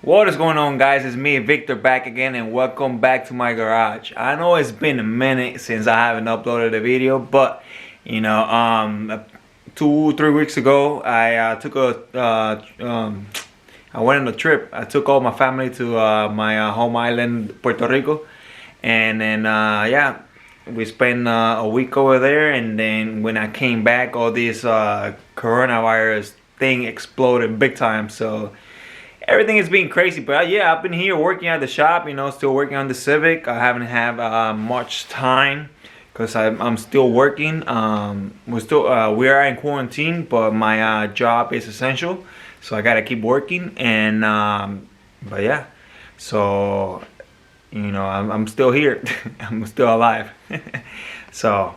What is going on, guys? It's me, Victor, back again, and welcome back to my garage. I know it's been a minute since I haven't uploaded a video, but you know, 2-3 weeks ago, I I went on a trip. I took all my family to my home island, Puerto Rico, and then yeah, we spent a week over there. And then when I came back, all this coronavirus thing exploded big time. So everything is being crazy, but yeah, I've been here working at the shop, you know, still working on the Civic. I haven't had much time because I'm still working. We are in quarantine, but my job is essential, so I gotta keep working. And but yeah, so you know, I'm still here. I'm still alive. So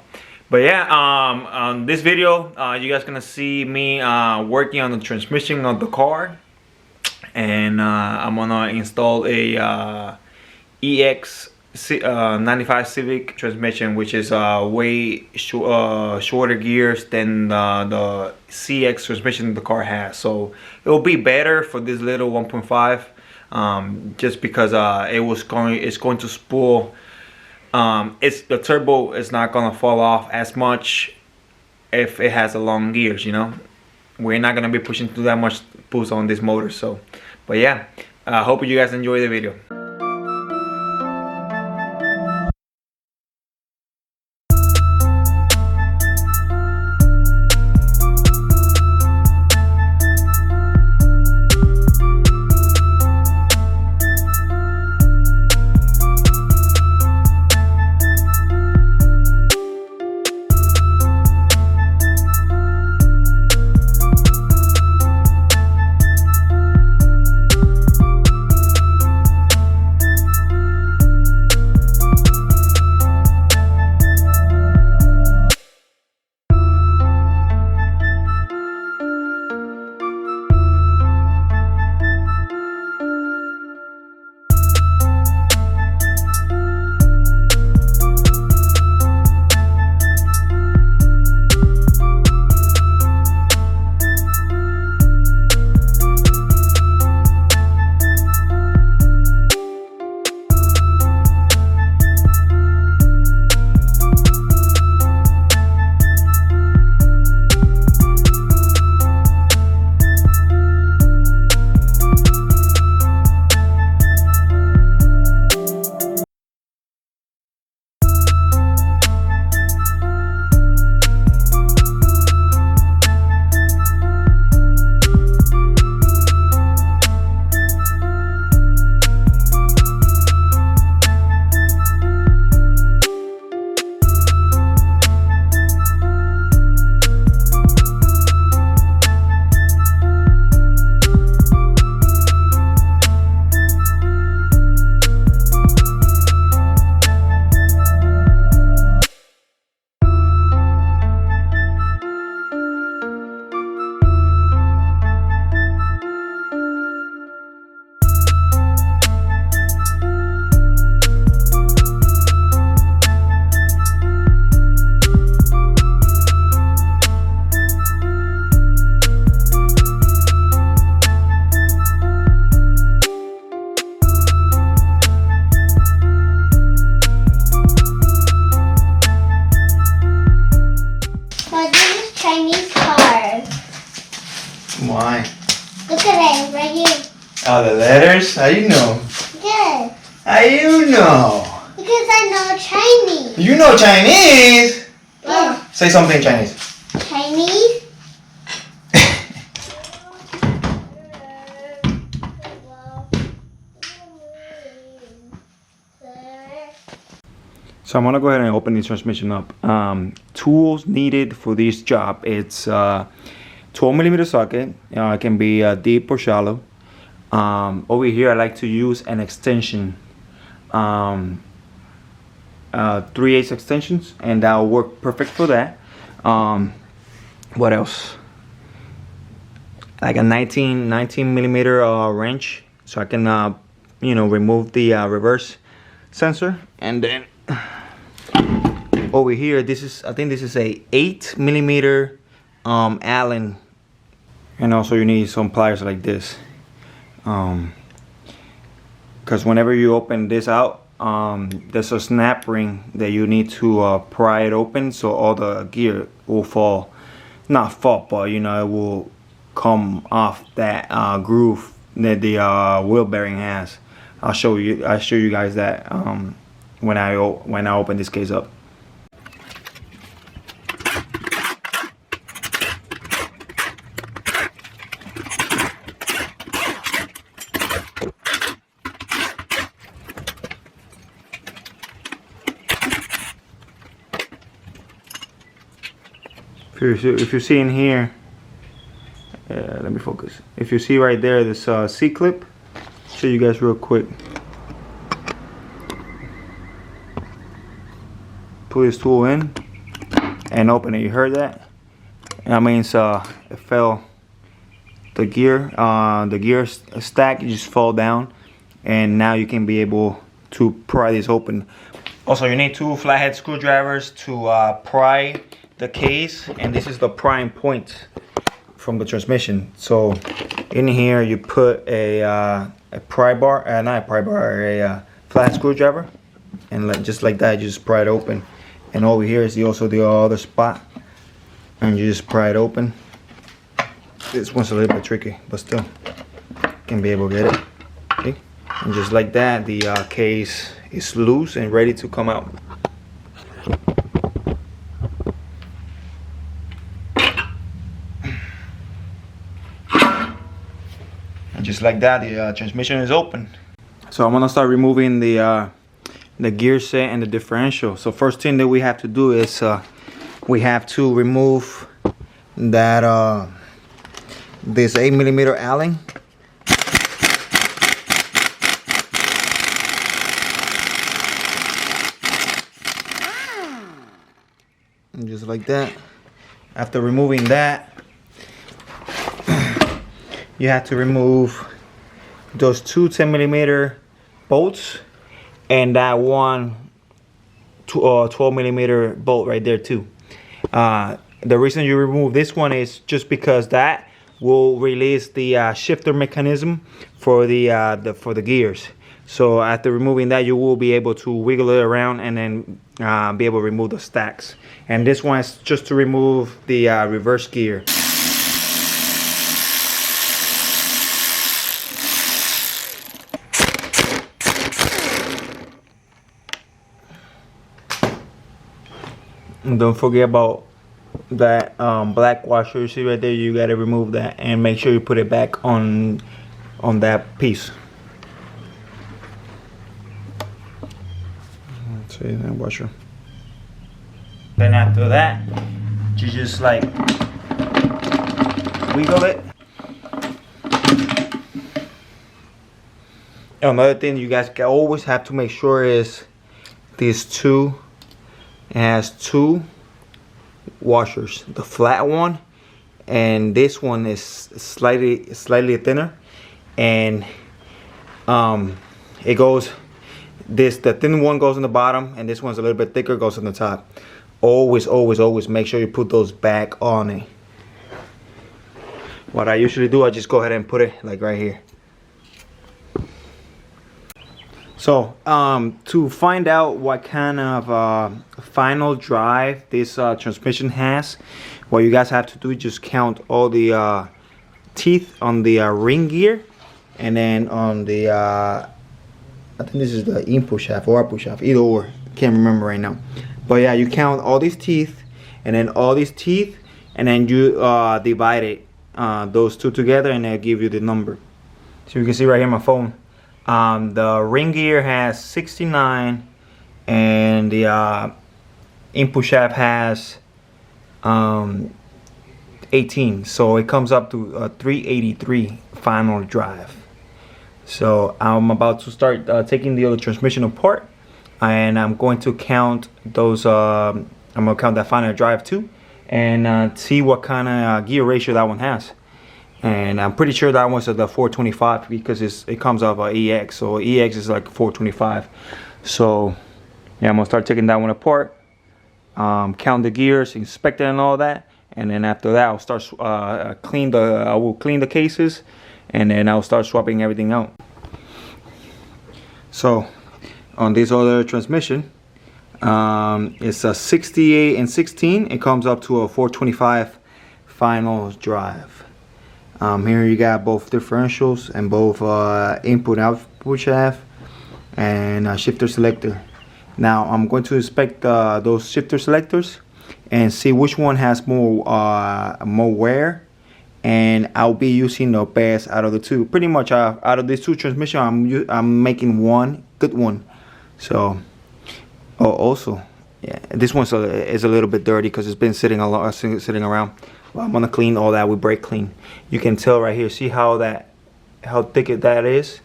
but yeah, on this video, you guys gonna see me working on the transmission of the car. And I'm gonna install a EX95 Civic transmission, which is way shorter gears than the CX transmission the car has. So it will be better for this little 1.5, just because it's going to spool. The turbo is not gonna fall off as much if it has a long gears, you know. We're not gonna be pushing through that much boost on this motor. So but yeah, I hope you guys enjoy the video. Chinese cars. Why? Look at it, right here. Oh, the letters? How you know? Good. How you know? Because I know Chinese. You know Chinese? Yeah. Say something in Chinese. Chinese? So I'm gonna go ahead and open the transmission up. Tools needed for this job. It's 12mm socket. It can be deep or shallow. Over here I like to use an extension, 3/8 extensions, and that'll work perfect for that. What else? Like a 19mm wrench, so I can you know, remove the reverse sensor. And then over here, I think this is a 8mm Allen, and also you need some pliers like this. because whenever you open this out, there's a snap ring that you need to pry it open so all the gear will fall. Not fall, but you know, it will come off that groove that the wheel bearing has. I'll show you guys that when I open this case up. If you see in here, let me focus. If you see right there, this C-clip, show you guys real quick. Pull this tool in and open it. You heard that? That means it fell. The gear stack just fall down, and now you can be able to pry this open. Also, you need 2 flathead screwdrivers to pry the case, and this is the prying point from the transmission. So in here you put a pry bar, not a pry bar, a flat screwdriver, and just like that, you just pry it open. And over here is also the other spot, and you just pry it open. This one's a little bit tricky, but still can be able to get it. Okay, and just like that, the case is loose and ready to come out. And just like that, the transmission is open. So I'm gonna start removing the gear set and the differential. So first thing that we have to do is we have to remove that this 8mm Allen. And just like that. After removing that, you have to remove those 2 10mm bolts and that one 12mm bolt right there too. The reason you remove this one is just because that will release the shifter mechanism for the gears. So after removing that, you will be able to wiggle it around and then be able to remove the stacks. And this one is just to remove the reverse gear. And don't forget about that black washer. You see right there, you gotta remove that and make sure you put it back on that piece. Let's see that washer. Then after that, you just like wiggle it. Another thing you guys always have to make sure is these two. It has 2 washers, the flat one, and this one is slightly thinner, and it goes the thin one goes on the bottom, and this one's a little bit thicker, goes on the top. Always make sure you put those back on it. What I usually do, I just go ahead and put it like right here. So to find out what kind of final drive this transmission has, what you guys have to do is just count all the teeth on the ring gear, and then on the I think this is the input shaft or output shaft, either or, can't remember right now. But yeah, you count all these teeth and then all these teeth, and then you divide it, those two together, and they'll give you the number. So you can see right here on my phone. The ring gear has 69, and the input shaft has 18. So it comes up to 383 final drive. So I'm about to start taking the other transmission apart, and I'm going to count those. I'm gonna count that final drive too, and see what kind of gear ratio that one has. And I'm pretty sure that one's at the 425 because it comes off EX, so EX is like 425. So yeah, I'm gonna start taking that one apart, count the gears, inspect it and all that, and then after that I'll start I will clean the cases, and then I'll start swapping everything out. So on this other transmission, it's a 68 and 16. It comes up to a 425 final drive. Here you got both differentials and both input output shaft and a shifter selector. Now I'm going to inspect those shifter selectors and see which one has more wear, and I'll be using the best out of the two. Pretty much out of these two transmissions, I'm making one good one. So also, yeah, this one is a little bit dirty because it's been sitting around. Well, I'm gonna clean all that with brake clean. You can tell right here. See how thick that is.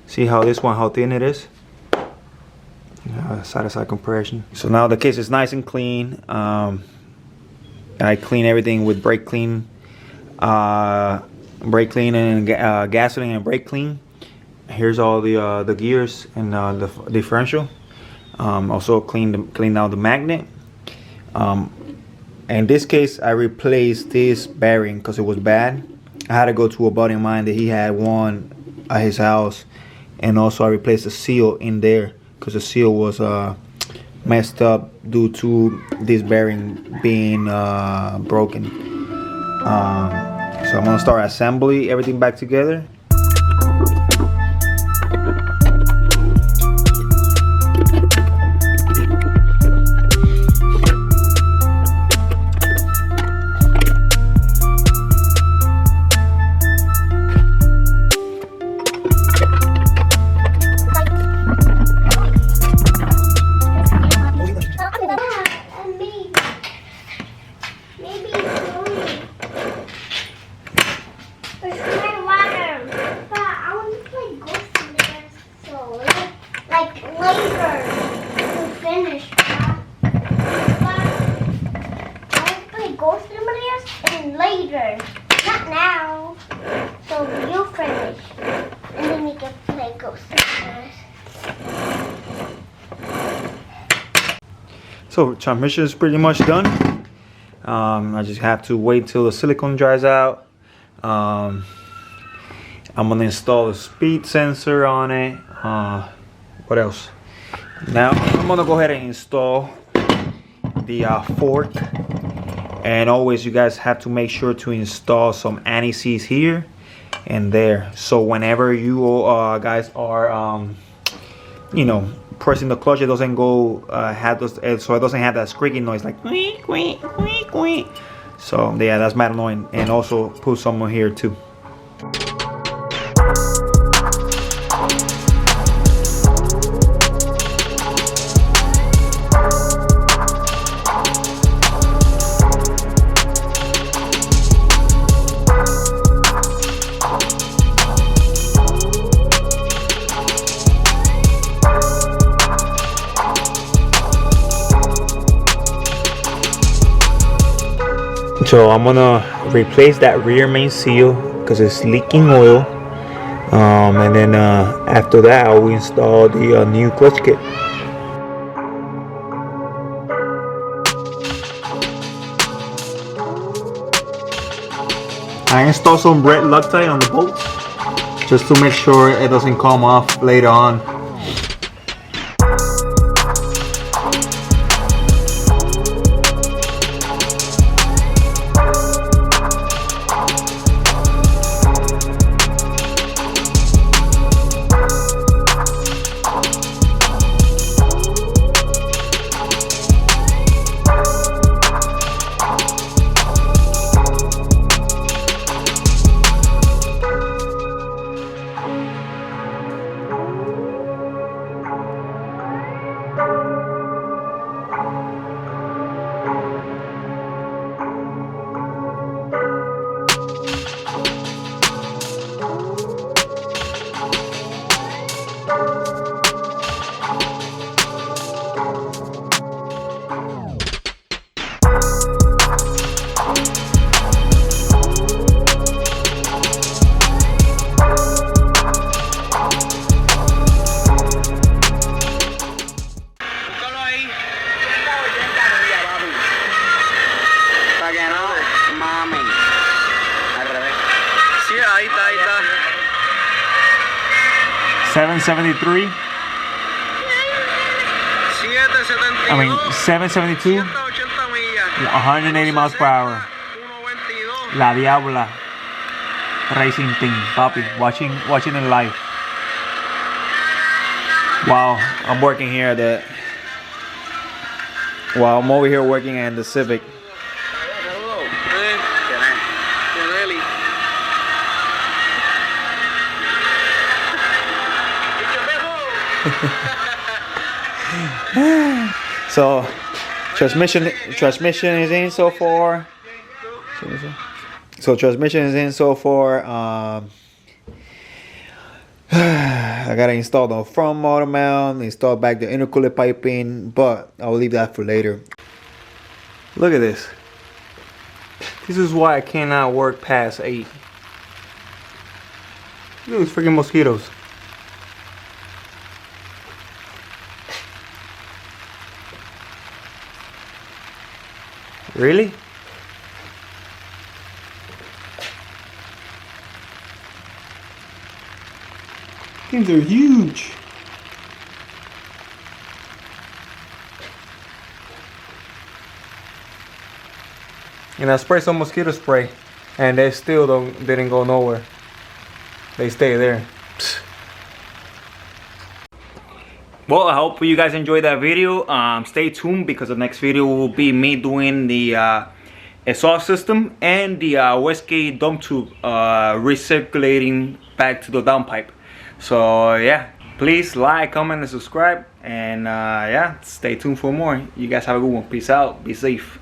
See how this one, how thin it is. Side to side compression. So now the case is nice and clean. I clean everything with brake clean, and gasoline and brake clean. Here's all the gears and the differential. Also clean out the magnet. In this case, I replaced this bearing because it was bad. I had to go to a buddy of mine that he had one at his house, and also I replaced the seal in there because the seal was messed up due to this bearing being broken. So I'm gonna start assembly everything back together. Later, not now. So you finish, and then you can play Ghost Simulator. So transmission is pretty much done. I just have to wait till the silicone dries out. I'm gonna install the speed sensor on it. What else? Now I'm gonna go ahead and install the fork. And always, you guys have to make sure to install some anti-seize here and there. So whenever you guys are, you know, pressing the clutch, it doesn't go so it doesn't have that squeaky noise like squeak, squeak, squeak, squeak. So yeah, that's mad annoying. And also put some on here too. So I'm gonna replace that rear main seal because it's leaking oil, and then after that I'll install the new clutch kit. I installed some red Loctite on the bolts just to make sure it doesn't come off later on. $773. I mean, 772, 180 miles per hour. La Diabla racing thing, papi. Watching it live. Wow, I'm working here at the. Wow, I'm over here working at the Civic. So transmission is in so far. So transmission is in so far. I gotta install the front motor mount, install back the intercooler piping, but I'll leave that for later. Look at this. This is why I cannot work past 8. Look at these freaking mosquitoes. Really? These are huge. And I sprayed some mosquito spray, and they still didn't go nowhere. They stay there. Psst. Well, I hope you guys enjoyed that video. Stay tuned because the next video will be me doing the exhaust system and the Westgate dump tube recirculating back to the downpipe. So yeah, please like, comment, and subscribe, and yeah, stay tuned for more. You guys have a good one. Peace out. Be safe.